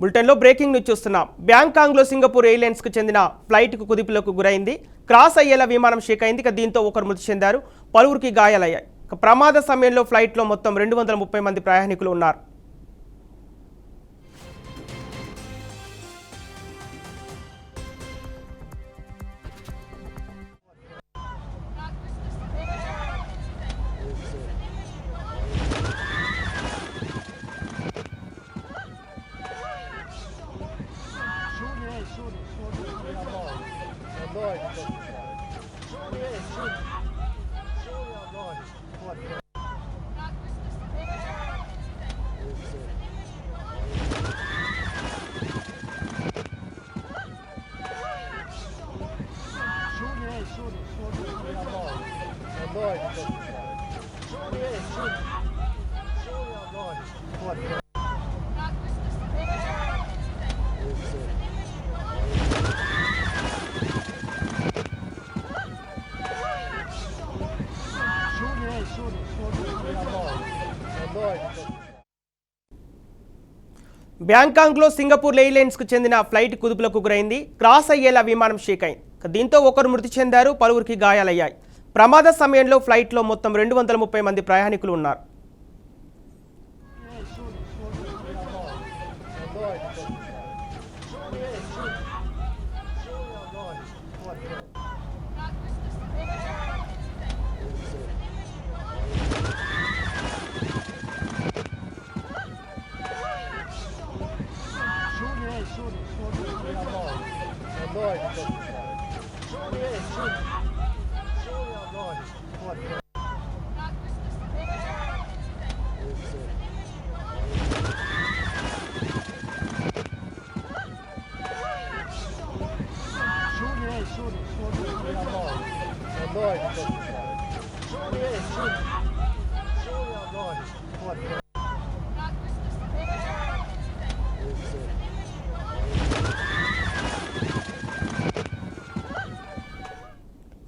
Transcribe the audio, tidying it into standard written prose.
బులెటిన్లో breaking news చూస్తున్నాం. బ్యాంకాంగ్లో Singapore ఎయిర్లైన్స్కు చెందిన ఫ్లైట్కు కుదిపులకు గురైంది. క్రాస్ అయ్యేలా విమానం షేక్ అయింది. దీంతో ఒకరు మృతి చెందారు, పలువురికి గాయాలయ్యాయి. ప్రమాద సమయంలో ఫ్లైట్లో మొత్తం 230 మంది ప్రయాణికులు ఉన్నారు. బ్యాంకాంగ్లో సింగపూర్ ఎయిర్లైన్స్కు చెందిన ఫ్లైట్ కుదుపులకు గురైంది. క్రాస్ అయ్యేలా విమానం షేక్ అయింది. దీంతో ఒకరు మృతి చెందారు, పలువురికి గాయాలయ్యాయి. ప్రమాద సమయంలో ఫ్లైట్లో మొత్తం 230 మంది ప్రయాణికులు ఉన్నారు. Show